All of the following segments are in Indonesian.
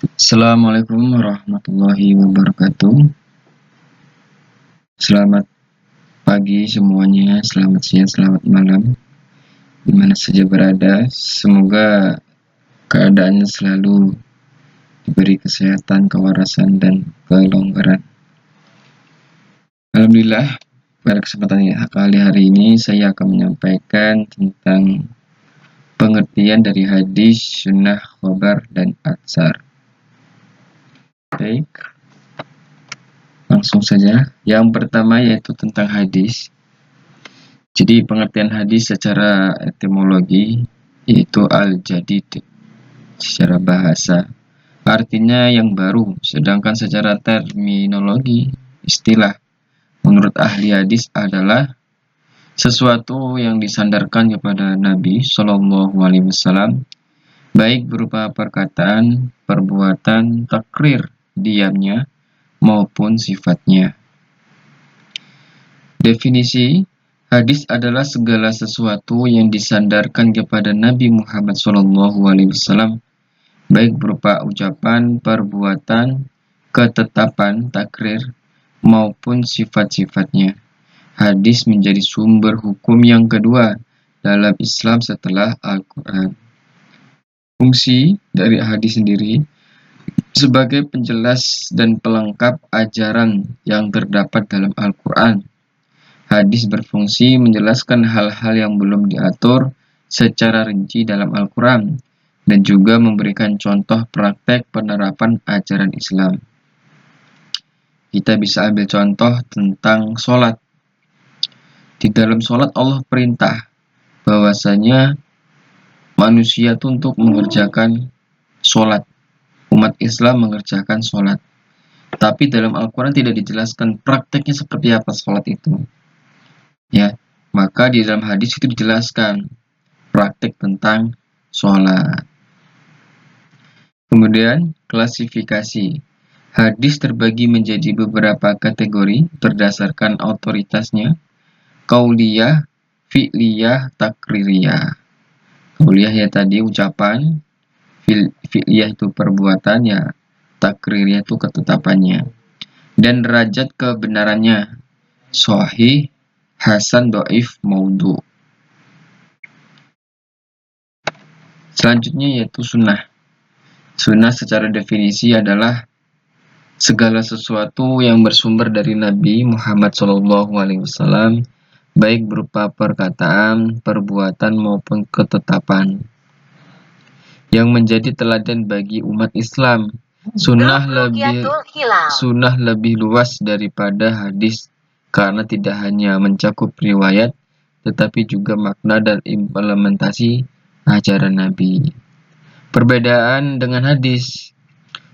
Assalamualaikum warahmatullahi wabarakatuh. Selamat pagi semuanya, selamat siang, selamat malam, di mana saja berada. Semoga keadaannya selalu diberi kesehatan, kewarasan, dan kelonggaran. Alhamdulillah, pada kesempatan kali hari ini saya akan menyampaikan tentang pengertian dari hadis, sunnah, khobar, dan atsar. Baik, langsung saja. Yang pertama yaitu tentang hadis. Jadi pengertian hadis secara etimologi yaitu al-jadid secara bahasa. Artinya yang baru, sedangkan secara terminologi istilah menurut ahli hadis adalah sesuatu yang disandarkan kepada Nabi Shallallahu Alaihi Wasallam, baik berupa perkataan, perbuatan, takrir, diamnya maupun sifatnya. Definisi hadis adalah segala sesuatu yang disandarkan kepada Nabi Muhammad SAW, baik berupa ucapan, perbuatan, ketetapan, takrir, maupun sifat-sifatnya. Hadis menjadi sumber hukum yang kedua dalam Islam setelah Al-Quran. Fungsi dari hadis sendiri sebagai penjelas dan pelengkap ajaran yang terdapat dalam Al-Quran. Hadis berfungsi menjelaskan hal-hal yang belum diatur secara rinci dalam Al-Quran dan juga memberikan contoh praktek penerapan ajaran Islam. Kita bisa ambil contoh tentang sholat. Di dalam sholat Allah perintah bahwasanya manusia itu untuk mengerjakan sholat. Umat Islam mengerjakan sholat. Tapi dalam Al-Quran tidak dijelaskan prakteknya seperti apa sholat itu. Ya, maka di dalam hadis itu dijelaskan praktek tentang sholat. Kemudian klasifikasi. Hadis terbagi menjadi beberapa kategori berdasarkan otoritasnya. Qauliyah, fi'liyah, takririyah. Qauliyah ya tadi ucapan, fi'liyah itu perbuatannya, takririyah itu ketetapannya. Dan derajat kebenarannya, sahih, hasan, dhaif, maudhu. Selanjutnya yaitu sunnah. Sunnah secara definisi adalah segala sesuatu yang bersumber dari Nabi Muhammad SAW, baik berupa perkataan, perbuatan maupun ketetapan, yang menjadi teladan bagi umat Islam. Sunnah lebih luas daripada hadis karena tidak hanya mencakup riwayat, tetapi juga makna dan implementasi ajaran Nabi. Perbedaan dengan hadis,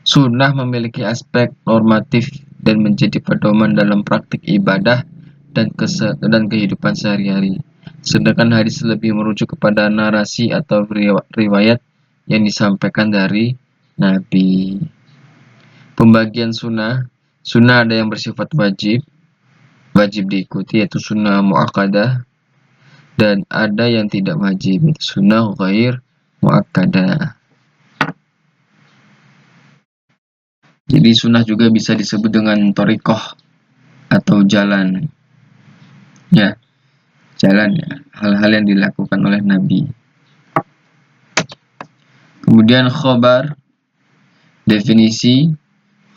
sunnah memiliki aspek normatif dan menjadi pedoman dalam praktik ibadah dan kehidupan sehari-hari. Sedangkan hadis lebih merujuk kepada narasi atau riwayat yang disampaikan dari Nabi. Pembagian sunnah ada yang bersifat wajib diikuti yaitu sunnah muakkadah, dan ada yang tidak wajib yaitu sunnah ghair muakkadah. Jadi sunnah juga bisa disebut dengan thariqah atau jalan. Ya, jalan ya, hal-hal yang dilakukan oleh Nabi. Kemudian khobar. Definisi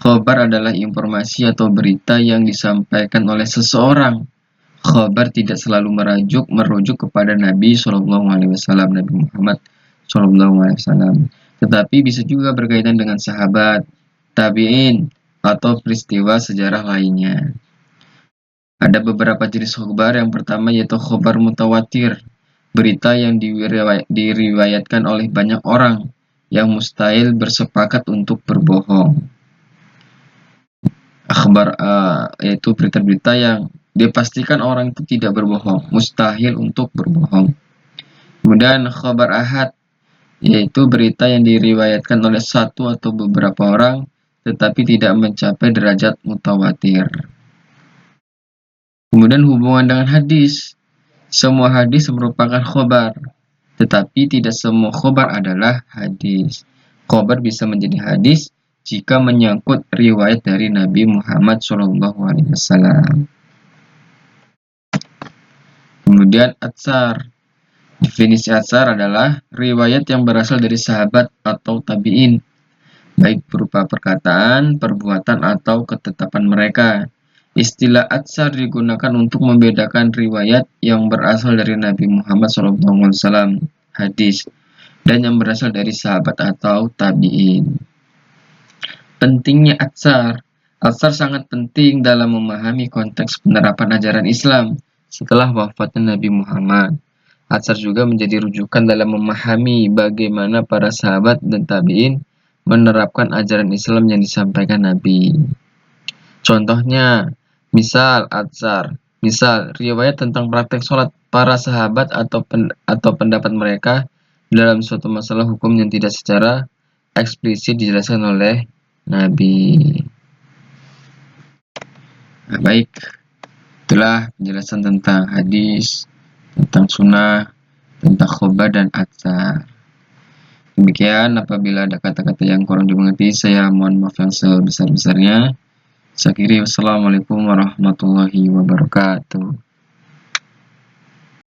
khobar adalah informasi atau berita yang disampaikan oleh seseorang. Khobar tidak selalu merujuk kepada Nabi SAW, Nabi Muhammad SAW, tetapi bisa juga berkaitan dengan sahabat, tabi'in, atau peristiwa sejarah lainnya. Ada beberapa jenis khobar. Yang pertama yaitu khobar mutawatir, berita yang diriwayatkan oleh banyak orang yang mustahil bersepakat untuk berbohong. Akhbar yaitu berita-berita yang dipastikan orang itu tidak berbohong, mustahil untuk berbohong. Kemudian khabar ahad, yaitu berita yang diriwayatkan oleh satu atau beberapa orang tetapi tidak mencapai derajat mutawatir. Kemudian hubungan dengan hadis. Semua hadis merupakan khobar, tetapi tidak semua khobar adalah hadis. Khobar bisa menjadi hadis, jika menyangkut riwayat dari Nabi Muhammad SAW. Kemudian atsar. Definisi atsar adalah riwayat yang berasal dari sahabat atau tabi'in, baik berupa perkataan, perbuatan, atau ketetapan mereka. Istilah atsar digunakan untuk membedakan riwayat yang berasal dari Nabi Muhammad SAW, hadis, dan yang berasal dari sahabat atau tabi'in. Pentingnya atsar. Atsar sangat penting dalam memahami konteks penerapan ajaran Islam setelah wafatnya Nabi Muhammad. Atsar juga menjadi rujukan dalam memahami bagaimana para sahabat dan tabi'in menerapkan ajaran Islam yang disampaikan Nabi. Contohnya, misal riwayat tentang praktek sholat para sahabat atau pendapat mereka dalam suatu masalah hukum yang tidak secara eksplisit dijelaskan oleh Nabi. Nah, baik, itulah penjelasan tentang hadis, tentang sunnah, tentang khobar dan atsar. Demikian, apabila ada kata-kata yang kurang dimengerti, saya mohon maaf yang sebesar-besarnya. Saya akhiri, wassalamualaikum warahmatullahi wabarakatuh.